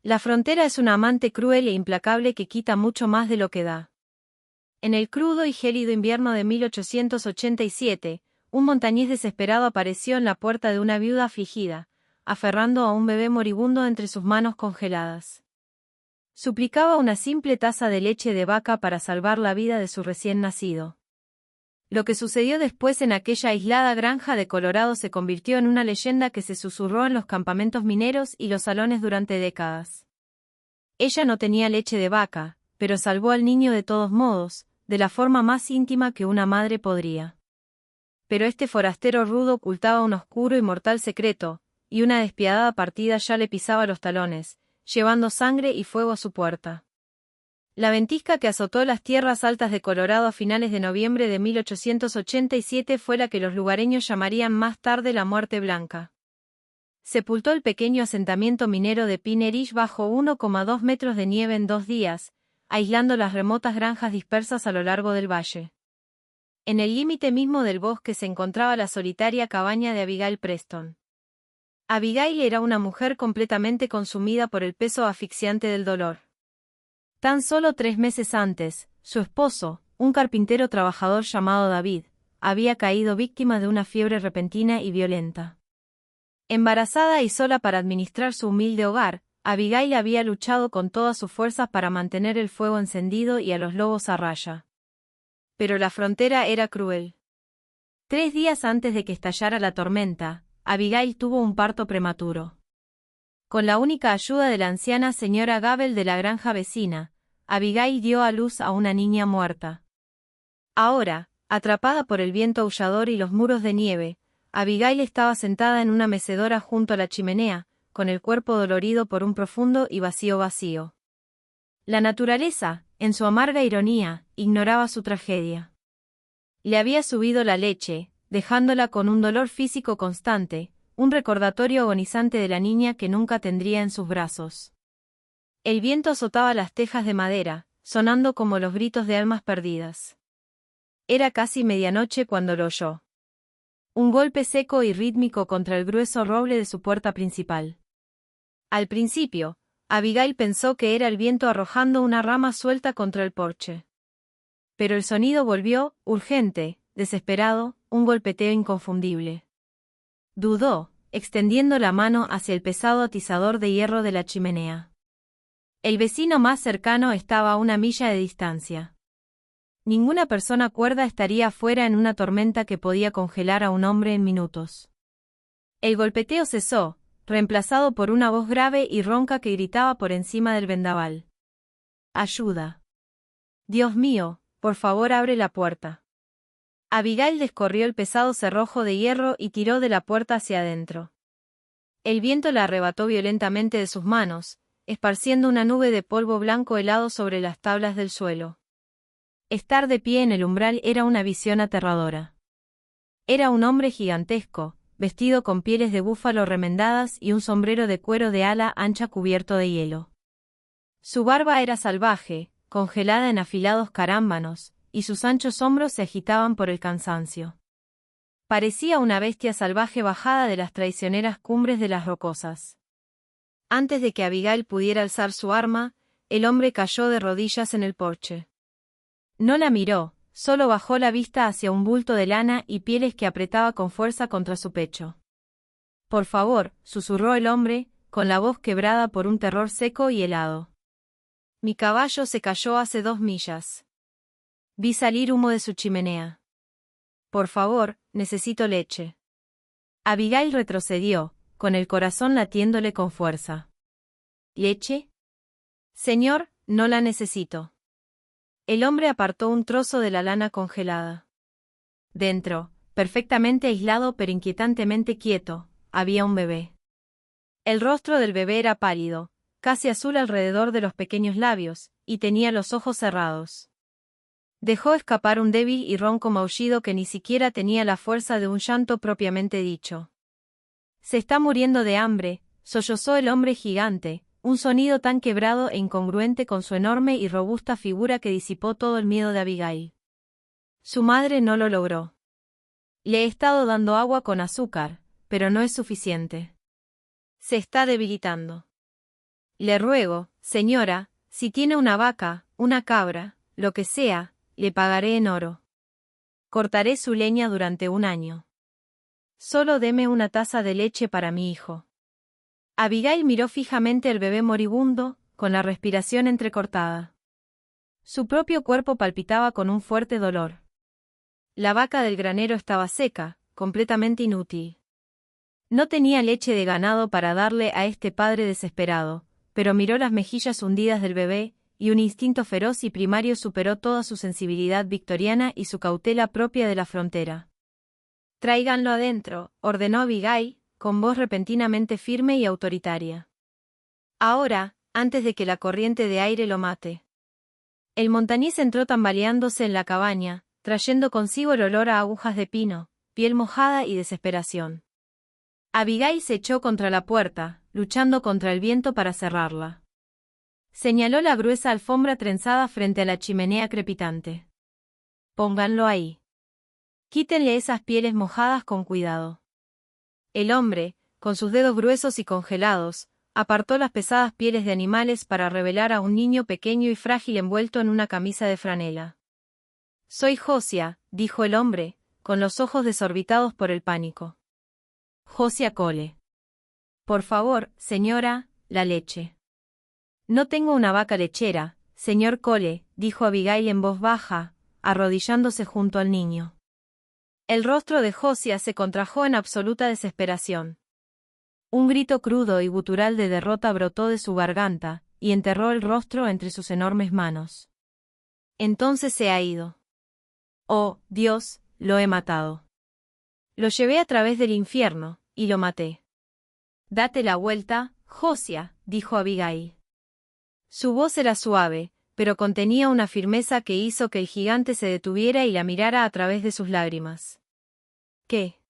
La frontera es una amante cruel e implacable que quita mucho más de lo que da. En el crudo y gélido invierno de 1887, un montañés desesperado apareció en la puerta de una viuda afligida, aferrando a un bebé moribundo entre sus manos congeladas. Suplicaba una simple taza de leche de vaca para salvar la vida de su recién nacido. Lo que sucedió después en aquella aislada granja de Colorado se convirtió en una leyenda que se susurró en los campamentos mineros y los salones durante décadas. Ella no tenía leche de vaca, pero salvó al niño de todos modos, de la forma más íntima que una madre podría. Pero este forastero rudo ocultaba un oscuro y mortal secreto, y una despiadada partida ya le pisaba los talones, llevando sangre y fuego a su puerta. La ventisca que azotó las tierras altas de Colorado a finales de noviembre de 1887 fue la que los lugareños llamarían más tarde la Muerte Blanca. Sepultó el pequeño asentamiento minero de Pine Ridge bajo 1,2 metros de nieve en 2 días, aislando las remotas granjas dispersas a lo largo del valle. En el límite mismo del bosque se encontraba la solitaria cabaña de Abigail Preston. Abigail era una mujer completamente consumida por el peso asfixiante del dolor. Tan solo 3 meses antes, su esposo, un carpintero trabajador llamado David, había caído víctima de una fiebre repentina y violenta. Embarazada y sola para administrar su humilde hogar, Abigail había luchado con todas sus fuerzas para mantener el fuego encendido y a los lobos a raya. Pero la frontera era cruel. 3 días antes de que estallara la tormenta, Abigail tuvo un parto prematuro. Con la única ayuda de la anciana señora Gabel de la granja vecina, Abigail dio a luz a una niña muerta. Ahora, atrapada por el viento aullador y los muros de nieve, Abigail estaba sentada en una mecedora junto a la chimenea, con el cuerpo dolorido por un profundo y vacío. La naturaleza, en su amarga ironía, ignoraba su tragedia. Le había subido la leche, dejándola con un dolor físico constante, un recordatorio agonizante de la niña que nunca tendría en sus brazos. El viento azotaba las tejas de madera, sonando como los gritos de almas perdidas. Era casi medianoche cuando lo oyó. Un golpe seco y rítmico contra el grueso roble de su puerta principal. Al principio, Abigail pensó que era el viento arrojando una rama suelta contra el porche. Pero el sonido volvió, urgente, desesperado, un golpeteo inconfundible. Dudó, extendiendo la mano hacia el pesado atizador de hierro de la chimenea. El vecino más cercano estaba a 1 milla de distancia. Ninguna persona cuerda estaría afuera en una tormenta que podía congelar a un hombre en minutos. El golpeteo cesó, reemplazado por una voz grave y ronca que gritaba por encima del vendaval. ¡Ayuda! Dios mío, por favor abre la puerta. Abigail descorrió el pesado cerrojo de hierro y tiró de la puerta hacia adentro. El viento la arrebató violentamente de sus manos, esparciendo una nube de polvo blanco helado sobre las tablas del suelo. Estar de pie en el umbral era una visión aterradora. Era un hombre gigantesco, vestido con pieles de búfalo remendadas y un sombrero de cuero de ala ancha cubierto de hielo. Su barba era salvaje, congelada en afilados carámbanos, y sus anchos hombros se agitaban por el cansancio. Parecía una bestia salvaje bajada de las traicioneras cumbres de las rocosas. Antes de que Abigail pudiera alzar su arma, el hombre cayó de rodillas en el porche. No la miró, solo bajó la vista hacia un bulto de lana y pieles que apretaba con fuerza contra su pecho. «Por favor», susurró el hombre, con la voz quebrada por un terror seco y helado. «Mi caballo se cayó hace 2 millas. Vi salir humo de su chimenea. Por favor, necesito leche». Abigail retrocedió, con el corazón latiéndole con fuerza. «¿Leche? Señor, no la necesito». El hombre apartó un trozo de la lana congelada. Dentro, perfectamente aislado pero inquietantemente quieto, había un bebé. El rostro del bebé era pálido, casi azul alrededor de los pequeños labios, y tenía los ojos cerrados. Dejó escapar un débil y ronco maullido que ni siquiera tenía la fuerza de un llanto propiamente dicho. «Se está muriendo de hambre», sollozó el hombre gigante, un sonido tan quebrado e incongruente con su enorme y robusta figura que disipó todo el miedo de Abigail. Su madre no lo logró. «Le he estado dando agua con azúcar, pero no es suficiente. Se está debilitando». Le ruego, señora, si tiene una vaca, una cabra, lo que sea, le pagaré en oro. Cortaré su leña durante 1 año. Solo deme una taza de leche para mi hijo. Abigail miró fijamente al bebé moribundo, con la respiración entrecortada. Su propio cuerpo palpitaba con un fuerte dolor. La vaca del granero estaba seca, completamente inútil. No tenía leche de ganado para darle a este padre desesperado, pero miró las mejillas hundidas del bebé, y un instinto feroz y primario superó toda su sensibilidad victoriana y su cautela propia de la frontera. «Tráiganlo adentro», ordenó Abigail, con voz repentinamente firme y autoritaria. «Ahora, antes de que la corriente de aire lo mate». El montañés entró tambaleándose en la cabaña, trayendo consigo el olor a agujas de pino, piel mojada y desesperación. Abigail se echó contra la puerta, luchando contra el viento para cerrarla. Señaló la gruesa alfombra trenzada frente a la chimenea crepitante. «Pónganlo ahí. Quítenle esas pieles mojadas con cuidado». El hombre, con sus dedos gruesos y congelados, apartó las pesadas pieles de animales para revelar a un niño pequeño y frágil envuelto en una camisa de franela. «Soy Josiah», dijo el hombre, con los ojos desorbitados por el pánico. «Josiah Cole». «Por favor, señora, la leche». «No tengo una vaca lechera, señor Cole», dijo Abigail en voz baja, arrodillándose junto al niño. El rostro de Josiah se contrajo en absoluta desesperación. Un grito crudo y gutural de derrota brotó de su garganta, y enterró el rostro entre sus enormes manos. «Entonces se ha ido. Oh, Dios, lo he matado. Lo llevé a través del infierno, y lo maté». «Date la vuelta, Josiah», dijo Abigail. Su voz era suave, pero contenía una firmeza que hizo que el gigante se detuviera y la mirara a través de sus lágrimas. «¿Qué?»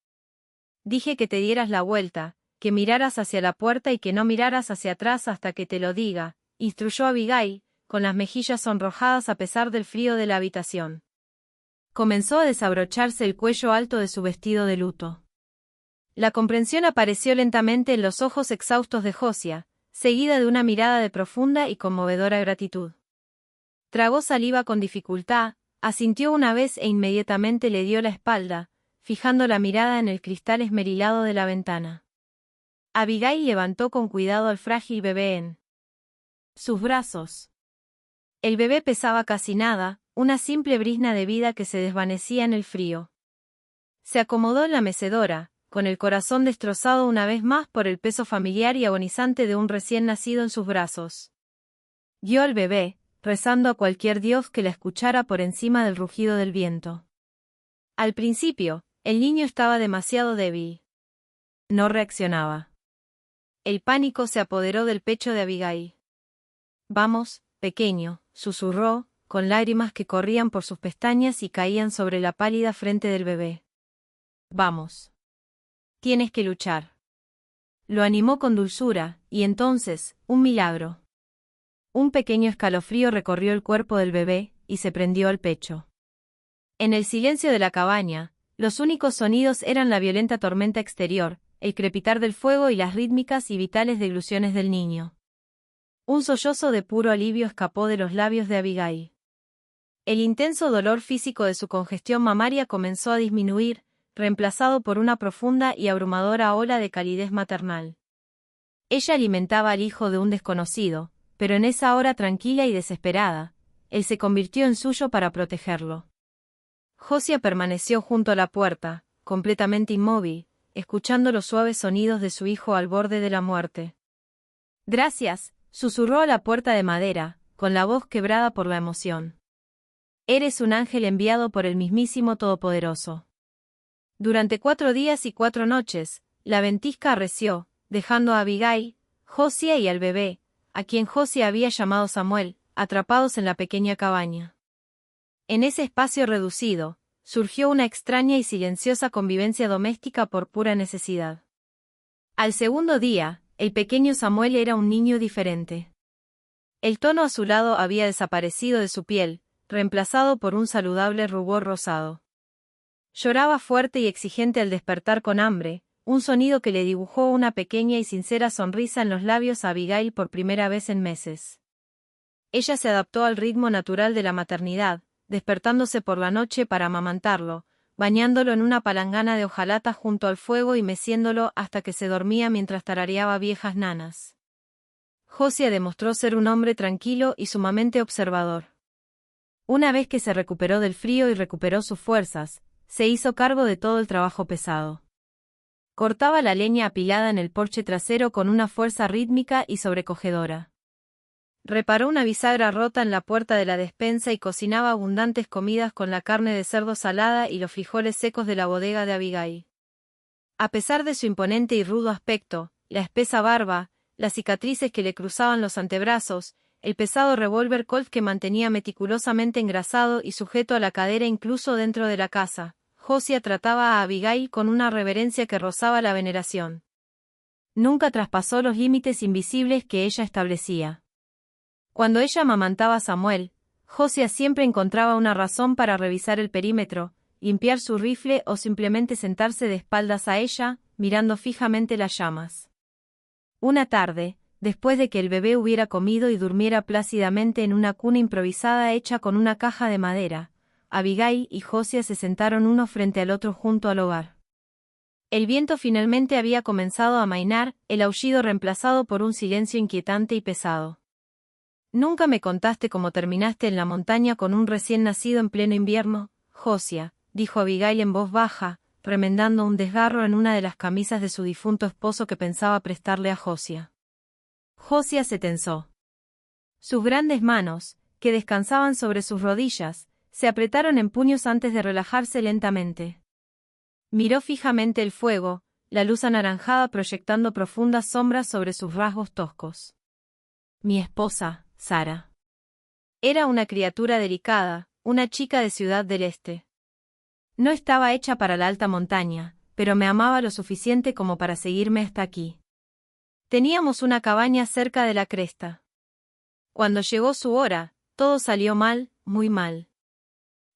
«Dije que te dieras la vuelta, que miraras hacia la puerta y que no miraras hacia atrás hasta que te lo diga», instruyó Abigail, con las mejillas sonrojadas a pesar del frío de la habitación. Comenzó a desabrocharse el cuello alto de su vestido de luto. La comprensión apareció lentamente en los ojos exhaustos de Josiah, seguida de una mirada de profunda y conmovedora gratitud. Tragó saliva con dificultad, asintió una vez e inmediatamente le dio la espalda, fijando la mirada en el cristal esmerilado de la ventana. Abigail levantó con cuidado al frágil bebé en sus brazos. El bebé pesaba casi nada, una simple brizna de vida que se desvanecía en el frío. Se acomodó en la mecedora, con el corazón destrozado una vez más por el peso familiar y agonizante de un recién nacido en sus brazos. Guió al bebé, rezando a cualquier dios que la escuchara por encima del rugido del viento. Al principio, el niño estaba demasiado débil. No reaccionaba. El pánico se apoderó del pecho de Abigail. «Vamos, pequeño», susurró, con lágrimas que corrían por sus pestañas y caían sobre la pálida frente del bebé. «Vamos. Tienes que luchar». Lo animó con dulzura, y entonces, un milagro. Un pequeño escalofrío recorrió el cuerpo del bebé, y se prendió al pecho. En el silencio de la cabaña, los únicos sonidos eran la violenta tormenta exterior, el crepitar del fuego y las rítmicas y vitales degluciones del niño. Un sollozo de puro alivio escapó de los labios de Abigail. El intenso dolor físico de su congestión mamaria comenzó a disminuir, reemplazado por una profunda y abrumadora ola de calidez maternal. Ella alimentaba al hijo de un desconocido, pero en esa hora tranquila y desesperada, él se convirtió en suyo para protegerlo. Josiah permaneció junto a la puerta, completamente inmóvil, escuchando los suaves sonidos de su hijo al borde de la muerte. «Gracias», susurró a la puerta de madera, con la voz quebrada por la emoción. «Eres un ángel enviado por el mismísimo Todopoderoso». Durante 4 días y 4 noches, la ventisca arreció, dejando a Abigail, Josiah y al bebé, a quien Josiah había llamado Samuel, atrapados en la pequeña cabaña. En ese espacio reducido, surgió una extraña y silenciosa convivencia doméstica por pura necesidad. Al segundo día, el pequeño Samuel era un niño diferente. El tono azulado había desaparecido de su piel, reemplazado por un saludable rubor rosado. Lloraba fuerte y exigente al despertar con hambre, un sonido que le dibujó una pequeña y sincera sonrisa en los labios a Abigail por primera vez en meses. Ella se adaptó al ritmo natural de la maternidad, despertándose por la noche para amamantarlo, bañándolo en una palangana de hojalata junto al fuego y meciéndolo hasta que se dormía mientras tarareaba viejas nanas. Josiah demostró ser un hombre tranquilo y sumamente observador. Una vez que se recuperó del frío y recuperó sus fuerzas, se hizo cargo de todo el trabajo pesado. Cortaba la leña apilada en el porche trasero con una fuerza rítmica y sobrecogedora. Reparó una bisagra rota en la puerta de la despensa y cocinaba abundantes comidas con la carne de cerdo salada y los frijoles secos de la bodega de Abigail. A pesar de su imponente y rudo aspecto, la espesa barba, las cicatrices que le cruzaban los antebrazos, el pesado revólver Colt que mantenía meticulosamente engrasado y sujeto a la cadera incluso dentro de la casa, Josiah trataba a Abigail con una reverencia que rozaba la veneración. Nunca traspasó los límites invisibles que ella establecía. Cuando ella amamantaba a Samuel, Josiah siempre encontraba una razón para revisar el perímetro, limpiar su rifle o simplemente sentarse de espaldas a ella, mirando fijamente las llamas. Una tarde, después de que el bebé hubiera comido y durmiera plácidamente en una cuna improvisada hecha con una caja de madera, Abigail y Josiah se sentaron uno frente al otro junto al hogar. El viento finalmente había comenzado a amainar, el aullido reemplazado por un silencio inquietante y pesado. «Nunca me contaste cómo terminaste en la montaña con un recién nacido en pleno invierno, Josiah», dijo Abigail en voz baja, remendando un desgarro en una de las camisas de su difunto esposo que pensaba prestarle a Josiah. Josiah se tensó. Sus grandes manos, que descansaban sobre sus rodillas, se apretaron en puños antes de relajarse lentamente. Miró fijamente el fuego, la luz anaranjada proyectando profundas sombras sobre sus rasgos toscos. «Mi esposa, Sara. Era una criatura delicada, una chica de Ciudad del Este. No estaba hecha para la alta montaña, pero me amaba lo suficiente como para seguirme hasta aquí. Teníamos una cabaña cerca de la cresta. Cuando llegó su hora, todo salió mal, muy mal.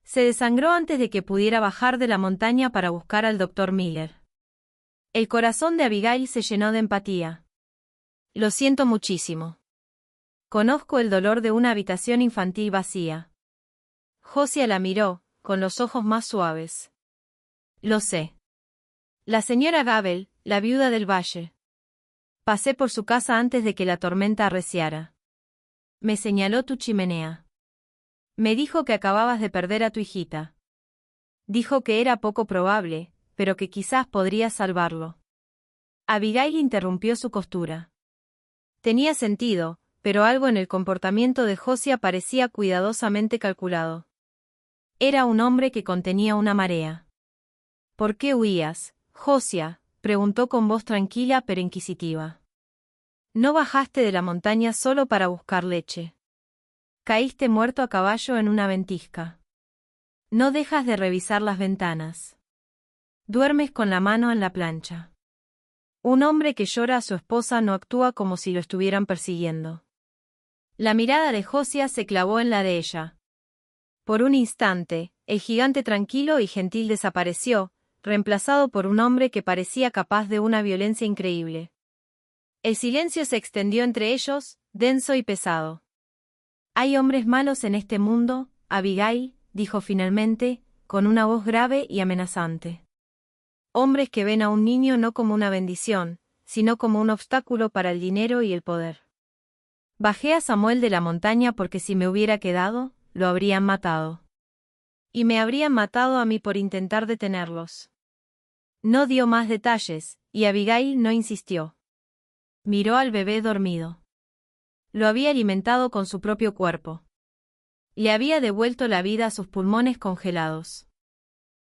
Se desangró antes de que pudiera bajar de la montaña para buscar al Dr. Miller». El corazón de Abigail se llenó de empatía. «Lo siento muchísimo. Conozco el dolor de una habitación infantil vacía». Josiah la miró, con los ojos más suaves. «Lo sé. La señora Gabel, la viuda del valle. Pasé por su casa antes de que la tormenta arreciara. Me señaló tu chimenea. Me dijo que acababas de perder a tu hijita. Dijo que era poco probable, pero que quizás podrías salvarlo». Abigail interrumpió su costura. Tenía sentido, pero algo en el comportamiento de Josiah parecía cuidadosamente calculado. Era un hombre que contenía una marea. «¿Por qué huías, Josiah?», preguntó con voz tranquila pero inquisitiva. «No bajaste de la montaña solo para buscar leche. Caíste muerto a caballo en una ventisca. No dejas de revisar las ventanas. Duermes con la mano en la plancha. Un hombre que llora a su esposa no actúa como si lo estuvieran persiguiendo». La mirada de Josiah se clavó en la de ella. Por un instante, el gigante tranquilo y gentil desapareció, reemplazado por un hombre que parecía capaz de una violencia increíble. El silencio se extendió entre ellos, denso y pesado. «Hay hombres malos en este mundo, Abigail», dijo finalmente, con una voz grave y amenazante. «Hombres que ven a un niño no como una bendición, sino como un obstáculo para el dinero y el poder. Bajé a Samuel de la montaña porque si me hubiera quedado, lo habrían matado. Y me habrían matado a mí por intentar detenerlos». No dio más detalles, y Abigail no insistió. Miró al bebé dormido. Lo había alimentado con su propio cuerpo. Le había devuelto la vida a sus pulmones congelados.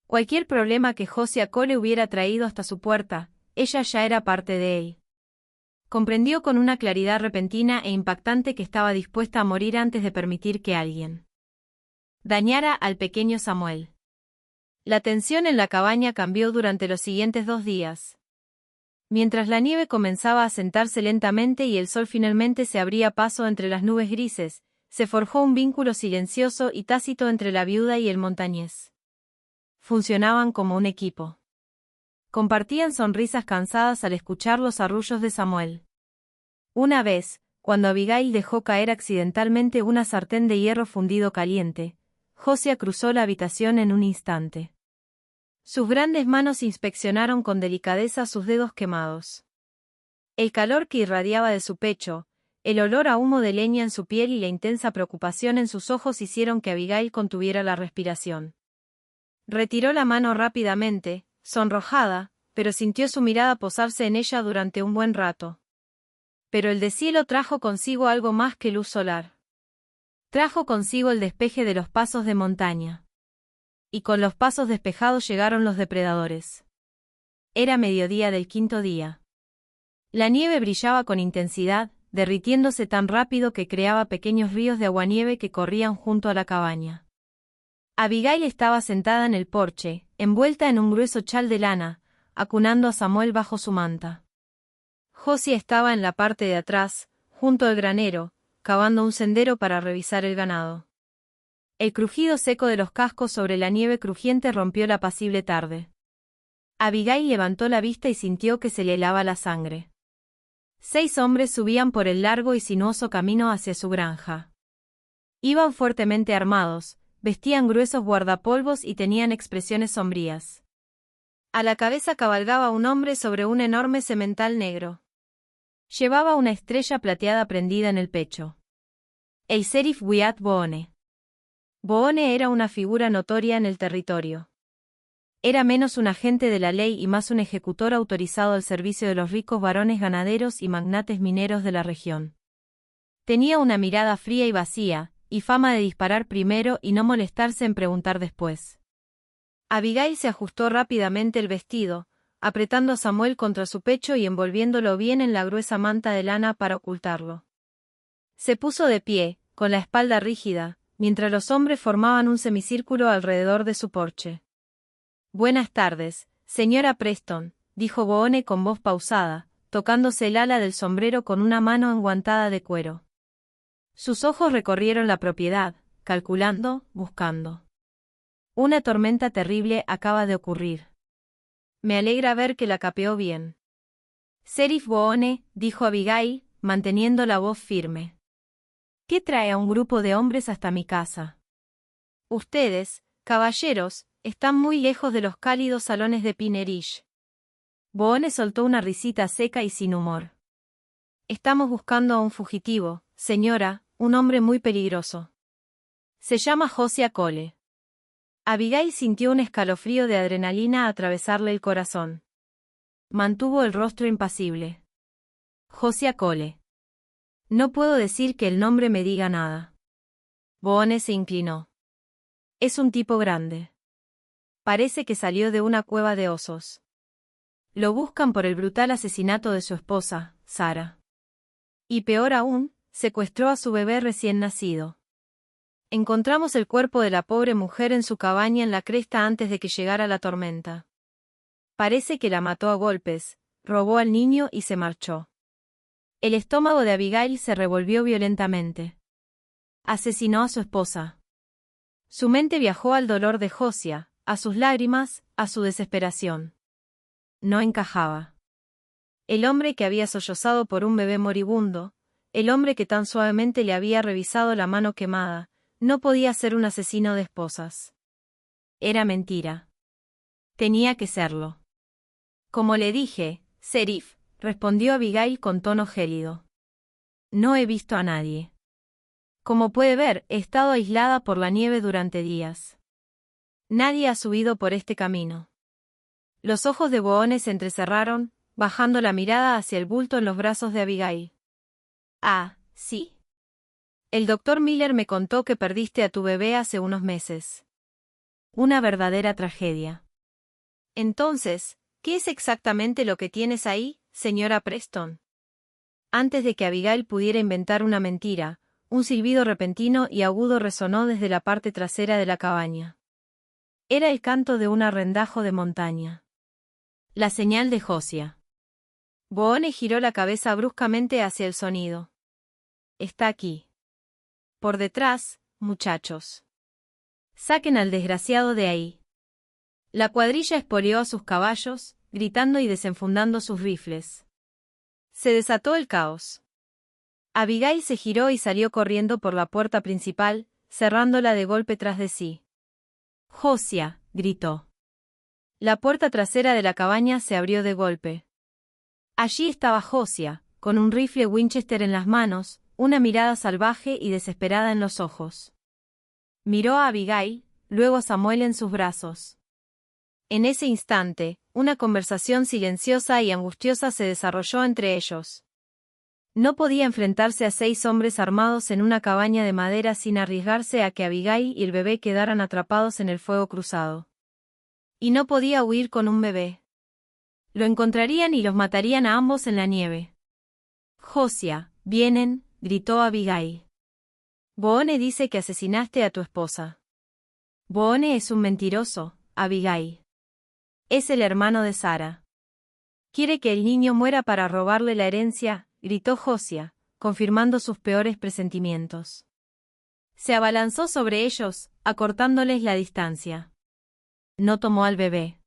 Cualquier problema que Josiah Cole hubiera traído hasta su puerta, ella ya era parte de él. Comprendió con una claridad repentina e impactante que estaba dispuesta a morir antes de permitir que alguien dañara al pequeño Samuel. La tensión en la cabaña cambió durante los siguientes 2 días. Mientras la nieve comenzaba a sentarse lentamente y el sol finalmente se abría paso entre las nubes grises, se forjó un vínculo silencioso y tácito entre la viuda y el montañés. Funcionaban como un equipo. Compartían sonrisas cansadas al escuchar los arrullos de Samuel. Una vez, cuando Abigail dejó caer accidentalmente una sartén de hierro fundido caliente, Josiah cruzó la habitación en un instante. Sus grandes manos inspeccionaron con delicadeza sus dedos quemados. El calor que irradiaba de su pecho, el olor a humo de leña en su piel y la intensa preocupación en sus ojos hicieron que Abigail contuviera la respiración. Retiró la mano rápidamente, sonrojada, pero sintió su mirada posarse en ella durante un buen rato. Pero el deshielo trajo consigo algo más que luz solar. Trajo consigo el despeje de los pasos de montaña. Y con los pasos despejados llegaron los depredadores. Era mediodía del quinto día. La nieve brillaba con intensidad, derritiéndose tan rápido que creaba pequeños ríos de aguanieve que corrían junto a la cabaña. Abigail estaba sentada en el porche, envuelta en un grueso chal de lana, acunando a Samuel bajo su manta. Josiah estaba en la parte de atrás, junto al granero, cavando un sendero para revisar el ganado. El crujido seco de los cascos sobre la nieve crujiente rompió la apacible tarde. Abigail levantó la vista y sintió que se le helaba la sangre. 6 hombres subían por el largo y sinuoso camino hacia su granja. Iban fuertemente armados, vestían gruesos guardapolvos y tenían expresiones sombrías. A la cabeza cabalgaba un hombre sobre un enorme semental negro. Llevaba una estrella plateada prendida en el pecho. El sheriff Wyatt Boone. Boone era una figura notoria en el territorio. Era menos un agente de la ley y más un ejecutor autorizado al servicio de los ricos varones ganaderos y magnates mineros de la región. Tenía una mirada fría y vacía, y fama de disparar primero y no molestarse en preguntar después. Abigail se ajustó rápidamente el vestido, apretando a Samuel contra su pecho y envolviéndolo bien en la gruesa manta de lana para ocultarlo. Se puso de pie, con la espalda rígida, mientras los hombres formaban un semicírculo alrededor de su porche. «Buenas tardes, señora Preston», dijo Boone con voz pausada, tocándose el ala del sombrero con una mano enguantada de cuero. Sus ojos recorrieron la propiedad, calculando, buscando. «Una tormenta terrible acaba de ocurrir. Me alegra ver que la capeó bien». «Sheriff Boone», dijo Abigail, manteniendo la voz firme. «¿Qué trae a un grupo de hombres hasta mi casa? Ustedes, caballeros, están muy lejos de los cálidos salones de Pinerish». Boone soltó una risita seca y sin humor. «Estamos buscando a un fugitivo, señora, un hombre muy peligroso. Se llama Josiah Cole». Abigail sintió un escalofrío de adrenalina atravesarle el corazón. Mantuvo el rostro impasible. «Josiah Cole. No puedo decir que el nombre me diga nada». Boone se inclinó. «Es un tipo grande. Parece que salió de una cueva de osos. Lo buscan por el brutal asesinato de su esposa, Sarah. Y peor aún, secuestró a su bebé recién nacido. Encontramos el cuerpo de la pobre mujer en su cabaña en la cresta antes de que llegara la tormenta. Parece que la mató a golpes, robó al niño y se marchó». El estómago de Abigail se revolvió violentamente. Asesinó a su esposa. Su mente viajó al dolor de Josiah, a sus lágrimas, a su desesperación. No encajaba. El hombre que había sollozado por un bebé moribundo, el hombre que tan suavemente le había revisado la mano quemada, no podía ser un asesino de esposas. Era mentira. Tenía que serlo. «Como le dije, sheriff», respondió Abigail con tono gélido. «No he visto a nadie. Como puede ver, he estado aislada por la nieve durante días. Nadie ha subido por este camino». Los ojos de Boone se entrecerraron, bajando la mirada hacia el bulto en los brazos de Abigail. «Ah, sí. El doctor Miller me contó que perdiste a tu bebé hace unos meses. Una verdadera tragedia. Entonces, ¿qué es exactamente lo que tienes ahí, señora Preston?» Antes de que Abigail pudiera inventar una mentira, un silbido repentino y agudo resonó desde la parte trasera de la cabaña. Era el canto de un arrendajo de montaña. La señal de Josiah. Boone giró la cabeza bruscamente hacia el sonido. «Está aquí. Por detrás, muchachos. Saquen al desgraciado de ahí». La cuadrilla espoleó a sus caballos, gritando y desenfundando sus rifles. Se desató el caos. Abigail se giró y salió corriendo por la puerta principal, cerrándola de golpe tras de sí. «Josiah», gritó. La puerta trasera de la cabaña se abrió de golpe. Allí estaba Josiah, con un rifle Winchester en las manos, una mirada salvaje y desesperada en los ojos. Miró a Abigail, luego a Samuel en sus brazos. En ese instante, una conversación silenciosa y angustiosa se desarrolló entre ellos. No podía enfrentarse a 6 hombres armados en una cabaña de madera sin arriesgarse a que Abigail y el bebé quedaran atrapados en el fuego cruzado. Y no podía huir con un bebé. Lo encontrarían y los matarían a ambos en la nieve. «Josiah, vienen», gritó Abigail. «Boone dice que asesinaste a tu esposa». «Boone es un mentiroso, Abigail. Es el hermano de Sara. Quiere que el niño muera para robarle la herencia», gritó Josiah, confirmando sus peores presentimientos. Se abalanzó sobre ellos, acortándoles la distancia. No tomó al bebé.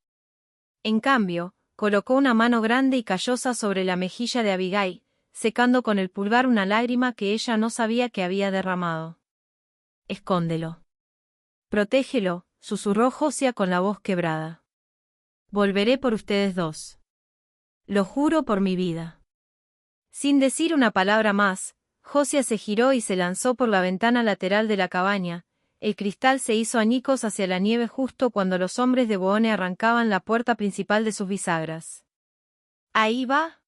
En cambio, colocó una mano grande y callosa sobre la mejilla de Abigail, secando con el pulgar una lágrima que ella no sabía que había derramado. «Escóndelo. Protégelo», susurró Josiah con la voz quebrada. «Volveré por ustedes 2. Lo juro por mi vida». Sin decir una palabra más, Josiah se giró y se lanzó por la ventana lateral de la cabaña. El cristal se hizo añicos hacia la nieve justo cuando los hombres de Boone arrancaban la puerta principal de sus bisagras. «¿Ahí va?»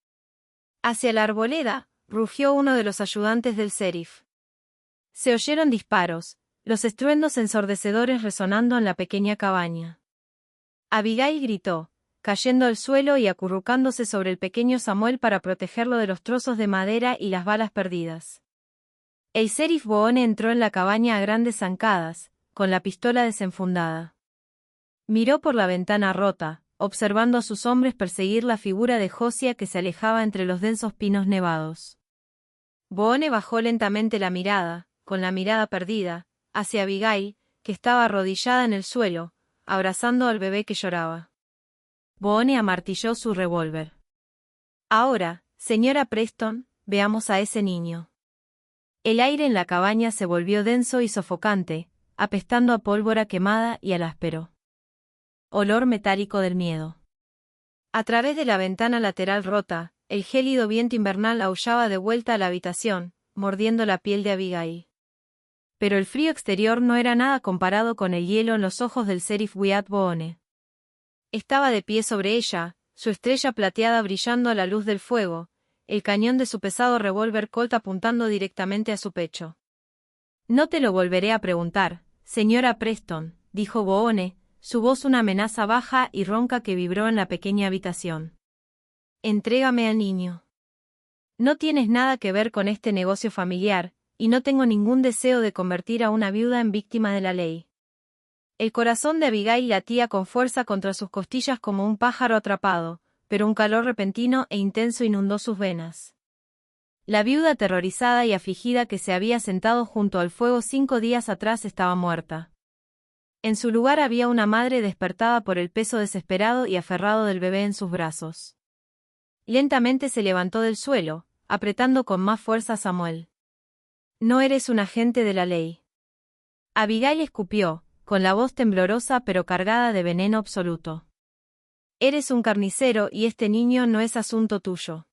«Hacia la arboleda», rugió uno de los ayudantes del sheriff. Se oyeron disparos, los estruendos ensordecedores resonando en la pequeña cabaña. Abigail gritó, cayendo al suelo y acurrucándose sobre el pequeño Samuel para protegerlo de los trozos de madera y las balas perdidas. El sheriff Boone entró en la cabaña a grandes zancadas, con la pistola desenfundada. Miró por la ventana rota, observando a sus hombres perseguir la figura de Josiah que se alejaba entre los densos pinos nevados. Boone bajó lentamente la mirada, con la mirada perdida, hacia Abigail, que estaba arrodillada en el suelo, abrazando al bebé que lloraba. Boone amartilló su revólver. «Ahora, señora Preston, veamos a ese niño». El aire en la cabaña se volvió denso y sofocante, apestando a pólvora quemada y al áspero olor metálico del miedo. A través de la ventana lateral rota, el gélido viento invernal aullaba de vuelta a la habitación, mordiendo la piel de Abigail. Pero el frío exterior no era nada comparado con el hielo en los ojos del sheriff Wyatt Boone. Estaba de pie sobre ella, su estrella plateada brillando a la luz del fuego, el cañón de su pesado revólver Colt apuntando directamente a su pecho. «No te lo volveré a preguntar, señora Preston», dijo Boone, su voz una amenaza baja y ronca que vibró en la pequeña habitación. «Entrégame al niño. No tienes nada que ver con este negocio familiar, y no tengo ningún deseo de convertir a una viuda en víctima de la ley». El corazón de Abigail latía con fuerza contra sus costillas como un pájaro atrapado, pero un calor repentino e intenso inundó sus venas. La viuda aterrorizada y afligida que se había sentado junto al fuego 5 días atrás estaba muerta. En su lugar había una madre despertada por el peso desesperado y aferrado del bebé en sus brazos. Lentamente se levantó del suelo, apretando con más fuerza a Samuel. «No eres un agente de la ley». Abigail escupió, con la voz temblorosa pero cargada de veneno absoluto. «Eres un carnicero y este niño no es asunto tuyo».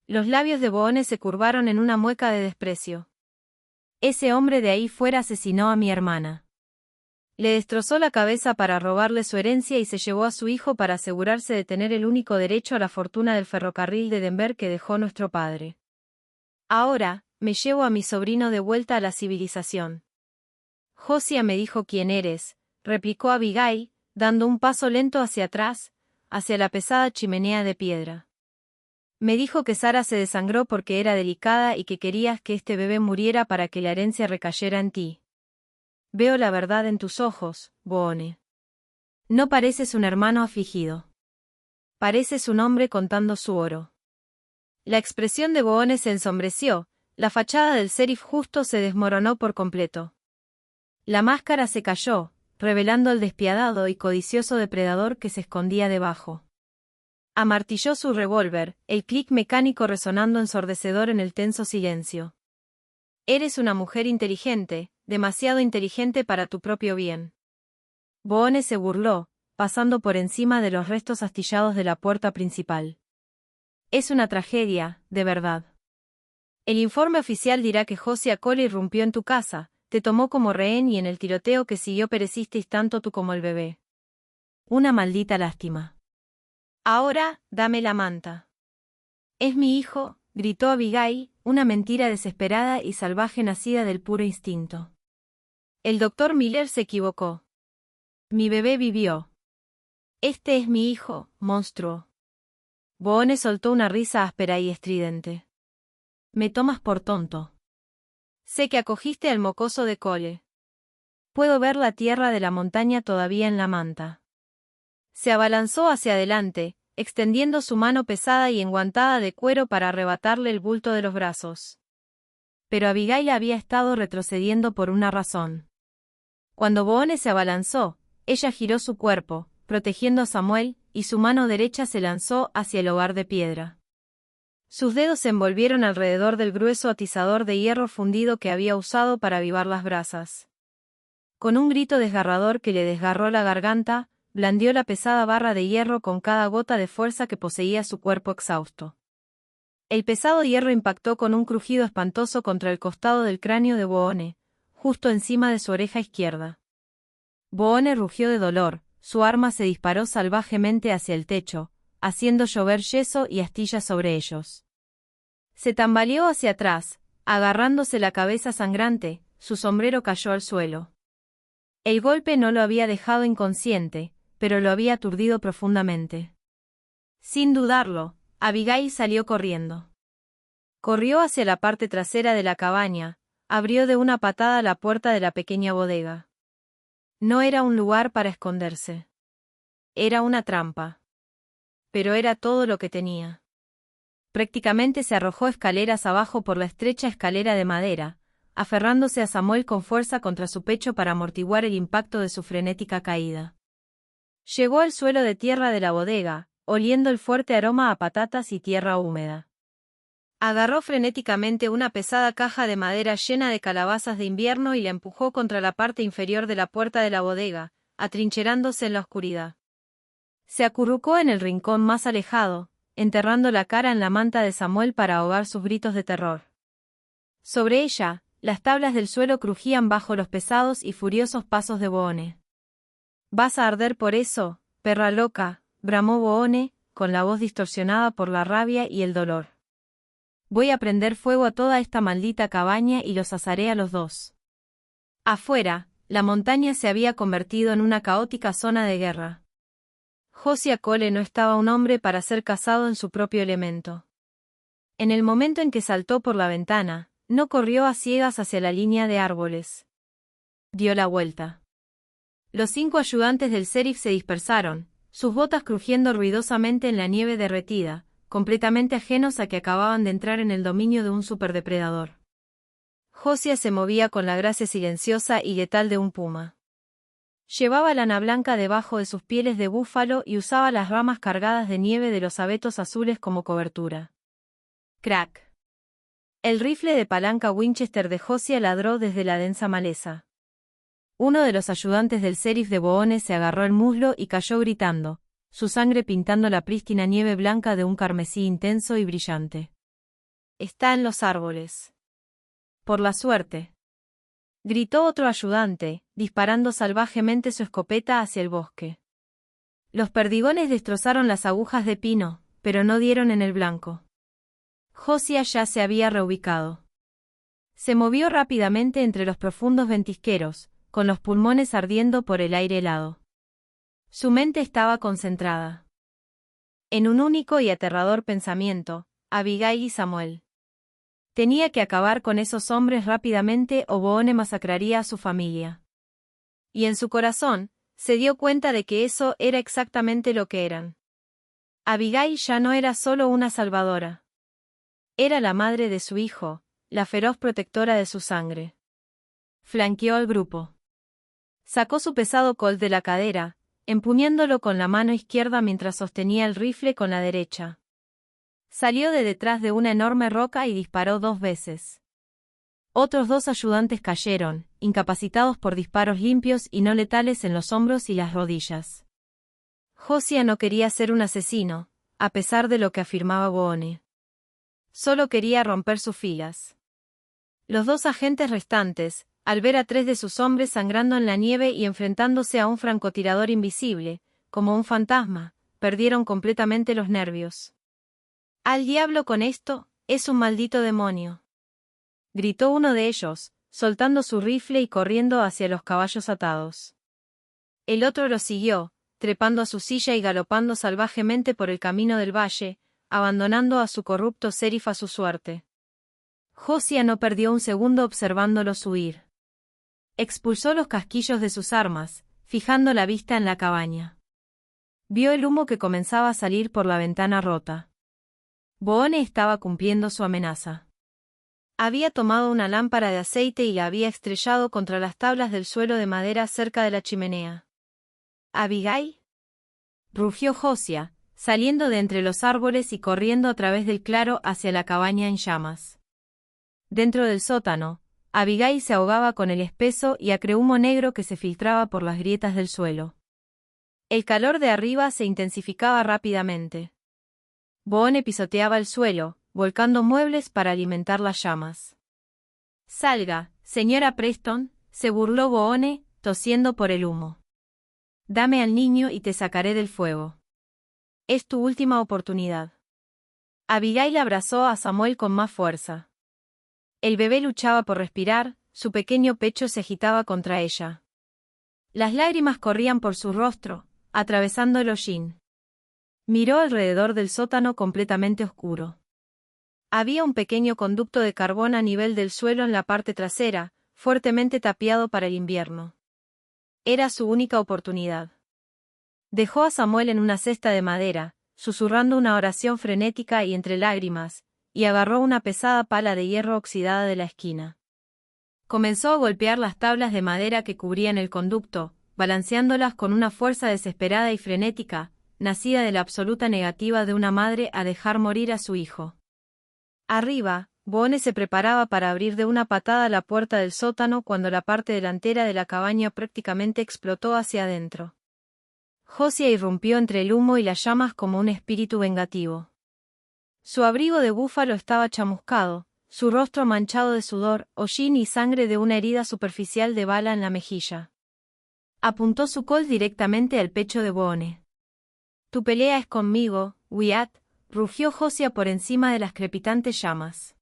Los labios de Boone se curvaron en una mueca de desprecio. «Ese hombre de ahí fuera asesinó a mi hermana. Le destrozó la cabeza para robarle su herencia y se llevó a su hijo para asegurarse de tener el único derecho a la fortuna del ferrocarril de Denver que dejó nuestro padre. Ahora, me llevo a mi sobrino de vuelta a la civilización». «Josiah me dijo quién eres», replicó Abigail, dando un paso lento hacia atrás, hacia la pesada chimenea de piedra. «Me dijo que Sara se desangró porque era delicada y que querías que este bebé muriera para que la herencia recayera en ti. Veo la verdad en tus ojos, Boone. No pareces un hermano afligido. Pareces un hombre contando su oro». La expresión de Boone se ensombreció, la fachada del sheriff justo se desmoronó por completo. La máscara se cayó, revelando el despiadado y codicioso depredador que se escondía debajo. Amartilló su revólver, el clic mecánico resonando ensordecedor en el tenso silencio. Eres una mujer inteligente, demasiado inteligente para tu propio bien. Boone se burló, pasando por encima de los restos astillados de la puerta principal. Es una tragedia, de verdad. El informe oficial dirá que Josiah Cole irrumpió en tu casa, te tomó como rehén y en el tiroteo que siguió perecisteis tanto tú como el bebé. Una maldita lástima. Ahora, dame la manta. Es mi hijo, gritó Abigail, una mentira desesperada y salvaje nacida del puro instinto. El doctor Miller se equivocó. Mi bebé vivió. Este es mi hijo, monstruo. Boone soltó una risa áspera y estridente. Me tomas por tonto. Sé que acogiste al mocoso de Cole. Puedo ver la tierra de la montaña todavía en la manta. Se abalanzó hacia adelante, extendiendo su mano pesada y enguantada de cuero para arrebatarle el bulto de los brazos. Pero Abigail había estado retrocediendo por una razón. Cuando Boone se abalanzó, ella giró su cuerpo, protegiendo a Samuel, y su mano derecha se lanzó hacia el hogar de piedra. Sus dedos se envolvieron alrededor del grueso atizador de hierro fundido que había usado para avivar las brasas. Con un grito desgarrador que le desgarró la garganta, blandió la pesada barra de hierro con cada gota de fuerza que poseía su cuerpo exhausto. El pesado hierro impactó con un crujido espantoso contra el costado del cráneo de Boone, justo encima de su oreja izquierda. Boone rugió de dolor, su arma se disparó salvajemente hacia el techo, haciendo llover yeso y astillas sobre ellos. Se tambaleó hacia atrás, agarrándose la cabeza sangrante, su sombrero cayó al suelo. El golpe no lo había dejado inconsciente, pero lo había aturdido profundamente. Sin dudarlo, Abigail salió corriendo. Corrió hacia la parte trasera de la cabaña, abrió de una patada la puerta de la pequeña bodega. No era un lugar para esconderse. Era una trampa. Pero era todo lo que tenía. Prácticamente se arrojó escaleras abajo por la estrecha escalera de madera, aferrándose a Samuel con fuerza contra su pecho para amortiguar el impacto de su frenética caída. Llegó al suelo de tierra de la bodega, oliendo el fuerte aroma a patatas y tierra húmeda. Agarró frenéticamente una pesada caja de madera llena de calabazas de invierno y la empujó contra la parte inferior de la puerta de la bodega, atrincherándose en la oscuridad. Se acurrucó en el rincón más alejado, enterrando la cara en la manta de Samuel para ahogar sus gritos de terror. Sobre ella, las tablas del suelo crujían bajo los pesados y furiosos pasos de Boone. «¿Vas a arder por eso, perra loca?», bramó Boone, con la voz distorsionada por la rabia y el dolor. «Voy a prender fuego a toda esta maldita cabaña y los asaré a los dos». Afuera, la montaña se había convertido en una caótica zona de guerra. Josiah Cole no estaba un hombre para ser cazado en su propio elemento. En el momento en que saltó por la ventana, no corrió a ciegas hacia la línea de árboles. Dio la vuelta. Los 5 ayudantes del sheriff se dispersaron, sus botas crujiendo ruidosamente en la nieve derretida, completamente ajenos a que acababan de entrar en el dominio de un superdepredador. Josiah se movía con la gracia silenciosa y letal de un puma. Llevaba lana blanca debajo de sus pieles de búfalo y usaba las ramas cargadas de nieve de los abetos azules como cobertura. Crack. El rifle de palanca Winchester de Josiah ladró desde la densa maleza. Uno de los ayudantes del sheriff de Boone se agarró el muslo y cayó gritando, su sangre pintando la prístina nieve blanca de un carmesí intenso y brillante. «Está en los árboles». «Por la suerte», gritó otro ayudante, disparando salvajemente su escopeta hacia el bosque. Los perdigones destrozaron las agujas de pino, pero no dieron en el blanco. Josiah ya se había reubicado. Se movió rápidamente entre los profundos ventisqueros, con los pulmones ardiendo por el aire helado. Su mente estaba concentrada en un único y aterrador pensamiento: Abigail y Samuel. Tenía que acabar con esos hombres rápidamente o Boone masacraría a su familia. Y en su corazón, se dio cuenta de que eso era exactamente lo que eran. Abigail ya no era solo una salvadora. Era la madre de su hijo, la feroz protectora de su sangre. Flanqueó al grupo. Sacó su pesado Colt de la cadera, empuñándolo con la mano izquierda mientras sostenía el rifle con la derecha. Salió de detrás de una enorme roca y disparó 2 veces. Otros 2 ayudantes cayeron, incapacitados por disparos limpios y no letales en los hombros y las rodillas. Josiah no quería ser un asesino, a pesar de lo que afirmaba Boone. Solo quería romper sus filas. Los 2 agentes restantes, al ver a 3 de sus hombres sangrando en la nieve y enfrentándose a un francotirador invisible, como un fantasma, perdieron completamente los nervios. «¡Al diablo con esto! ¡Es un maldito demonio!», gritó uno de ellos, soltando su rifle y corriendo hacia los caballos atados. El otro lo siguió, trepando a su silla y galopando salvajemente por el camino del valle, abandonando a su corrupto sheriff a su suerte. Josiah no perdió un segundo observándolos huir. Expulsó los casquillos de sus armas, fijando la vista en la cabaña. Vio el humo que comenzaba a salir por la ventana rota. Boone estaba cumpliendo su amenaza. Había tomado una lámpara de aceite y la había estrellado contra las tablas del suelo de madera cerca de la chimenea. «¿Abigail?», rugió Josiah, saliendo de entre los árboles y corriendo a través del claro hacia la cabaña en llamas. Dentro del sótano, Abigail se ahogaba con el espeso y acre humo negro que se filtraba por las grietas del suelo. El calor de arriba se intensificaba rápidamente. Boone pisoteaba el suelo, volcando muebles para alimentar las llamas. «Salga, señora Preston», se burló Boone, tosiendo por el humo. «Dame al niño y te sacaré del fuego. Es tu última oportunidad». Abigail abrazó a Samuel con más fuerza. El bebé luchaba por respirar, su pequeño pecho se agitaba contra ella. Las lágrimas corrían por su rostro, atravesando el hollín. Miró alrededor del sótano completamente oscuro. Había un pequeño conducto de carbón a nivel del suelo en la parte trasera, fuertemente tapiado para el invierno. Era su única oportunidad. Dejó a Samuel en una cesta de madera, susurrando una oración frenética y entre lágrimas, y agarró una pesada pala de hierro oxidada de la esquina. Comenzó a golpear las tablas de madera que cubrían el conducto, balanceándolas con una fuerza desesperada y frenética, nacida de la absoluta negativa de una madre a dejar morir a su hijo. Arriba, Boone se preparaba para abrir de una patada la puerta del sótano cuando la parte delantera de la cabaña prácticamente explotó hacia adentro. Josiah irrumpió entre el humo y las llamas como un espíritu vengativo. Su abrigo de búfalo estaba chamuscado, su rostro manchado de sudor, hollín y sangre de una herida superficial de bala en la mejilla. Apuntó su Colt directamente al pecho de Boone. «Tu pelea es conmigo, Wyatt», rugió Josiah por encima de las crepitantes llamas.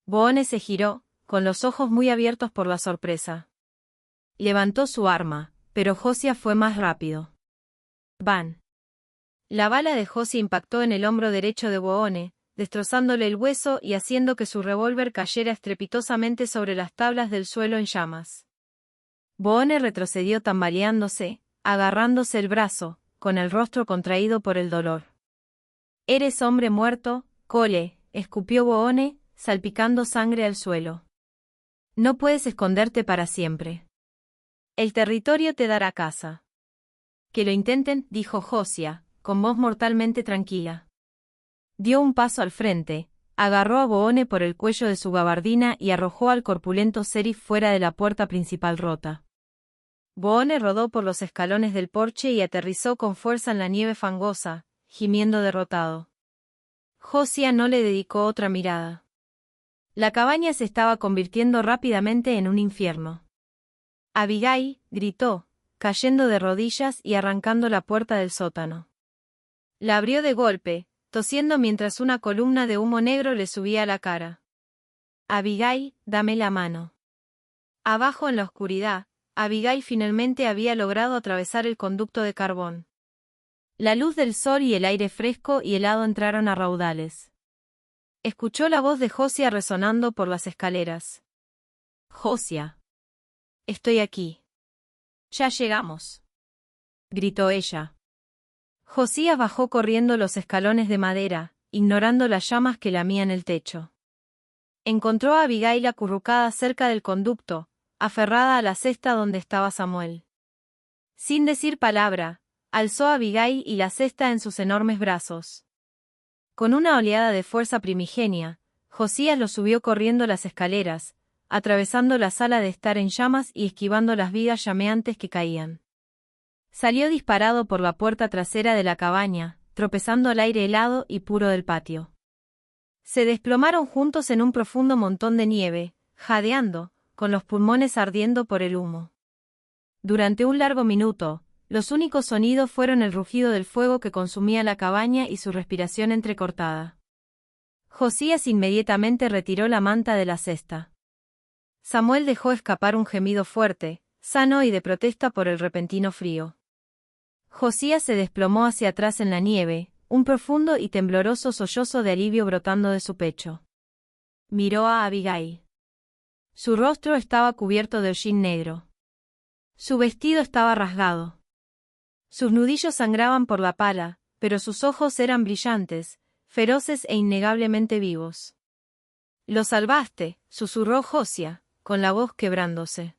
Boone se giró, con los ojos muy abiertos por la sorpresa. Levantó su arma, pero Josiah fue más rápido. ¡Bam! La bala de Josiah impactó en el hombro derecho de Boone, destrozándole el hueso y haciendo que su revólver cayera estrepitosamente sobre las tablas del suelo en llamas. Boone retrocedió tambaleándose, agarrándose el brazo, con el rostro contraído por el dolor. «Eres hombre muerto, Cole», escupió Boone, salpicando sangre al suelo. «No puedes esconderte para siempre. El territorio te dará caza». «Que lo intenten», dijo Josiah, con voz mortalmente tranquila. Dio un paso al frente, agarró a Boone por el cuello de su gabardina y arrojó al corpulento sheriff fuera de la puerta principal rota. Boone rodó por los escalones del porche y aterrizó con fuerza en la nieve fangosa, gimiendo derrotado. Josiah no le dedicó otra mirada. La cabaña se estaba convirtiendo rápidamente en un infierno. «Abigail», gritó, cayendo de rodillas y arrancando la puerta del sótano. La abrió de golpe, tosiendo mientras una columna de humo negro le subía a la cara. «Abigail, dame la mano». Abajo en la oscuridad, Abigail finalmente había logrado atravesar el conducto de carbón. La luz del sol y el aire fresco y helado entraron a raudales. Escuchó la voz de Josiah resonando por las escaleras. «Josiah. Estoy aquí. Ya llegamos», gritó ella. Josiah bajó corriendo los escalones de madera, ignorando las llamas que lamían el techo. Encontró a Abigail acurrucada cerca del conducto, aferrada a la cesta donde estaba Samuel. Sin decir palabra, Alzó a Abigail y la cesta en sus enormes brazos. Con una oleada de fuerza primigenia, Josías lo subió corriendo las escaleras, atravesando la sala de estar en llamas y esquivando las vigas llameantes que caían. Salió disparado por la puerta trasera de la cabaña, tropezando al aire helado y puro del patio. Se desplomaron juntos en un profundo montón de nieve, jadeando, con los pulmones ardiendo por el humo. Durante un largo minuto, los únicos sonidos fueron el rugido del fuego que consumía la cabaña y su respiración entrecortada. Josías inmediatamente retiró la manta de la cesta. Samuel dejó escapar un gemido fuerte, sano y de protesta por el repentino frío. Josías se desplomó hacia atrás en la nieve, un profundo y tembloroso sollozo de alivio brotando de su pecho. Miró a Abigail. Su rostro estaba cubierto de hollín negro. Su vestido estaba rasgado. Sus nudillos sangraban por la pala, pero sus ojos eran brillantes, feroces e innegablemente vivos. «Lo salvaste», susurró Josías, con la voz quebrándose.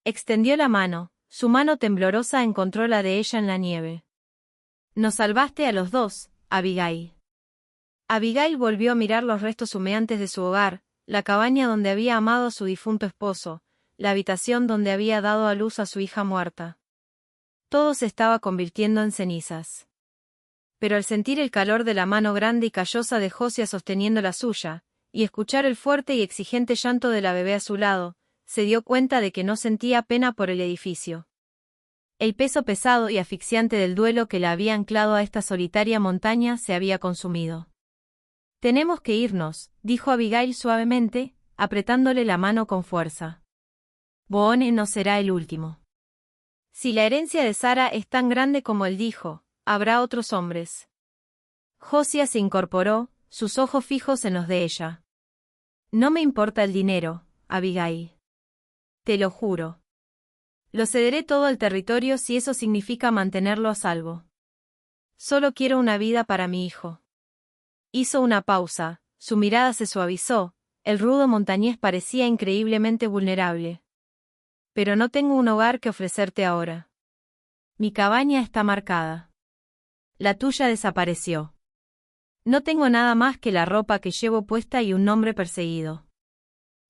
Extendió la mano, su mano temblorosa encontró la de ella en la nieve. «Nos salvaste a los dos, Abigail». Abigail volvió a mirar los restos humeantes de su hogar, la cabaña donde había amado a su difunto esposo, la habitación donde había dado a luz a su hija muerta. Todo se estaba convirtiendo en cenizas. Pero al sentir el calor de la mano grande y callosa de Josías sosteniendo la suya, y escuchar el fuerte y exigente llanto de la bebé a su lado, se dio cuenta de que no sentía pena por el edificio. El peso pesado y asfixiante del duelo que la había anclado a esta solitaria montaña se había consumido. «Tenemos que irnos», dijo Abigail suavemente, apretándole la mano con fuerza. «Boone no será el último. Si la herencia de Sara es tan grande como él dijo, habrá otros hombres». Josías se incorporó, sus ojos fijos en los de ella. «No me importa el dinero, Abigail. Te lo juro. Lo cederé todo al territorio si eso significa mantenerlo a salvo. Solo quiero una vida para mi hijo». Hizo una pausa, su mirada se suavizó, el rudo montañés parecía increíblemente vulnerable. «Pero no tengo un hogar que ofrecerte ahora. Mi cabaña está marcada. La tuya desapareció. No tengo nada más que la ropa que llevo puesta y un nombre perseguido».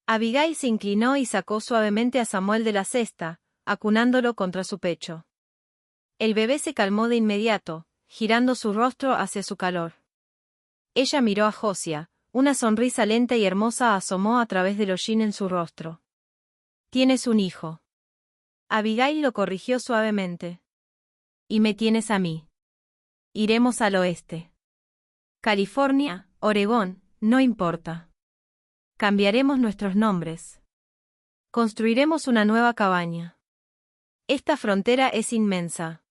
Abigail se inclinó y sacó suavemente a Samuel de la cesta, acunándolo contra su pecho. El bebé se calmó de inmediato, girando su rostro hacia su calor. Ella miró a Josías, una sonrisa lenta y hermosa asomó a través del hollín en su rostro. «Tienes un hijo». Abigail lo corrigió suavemente. «Y me tienes a mí. Iremos al oeste. California, Oregón, no importa. Cambiaremos nuestros nombres. Construiremos una nueva cabaña. Esta frontera es inmensa.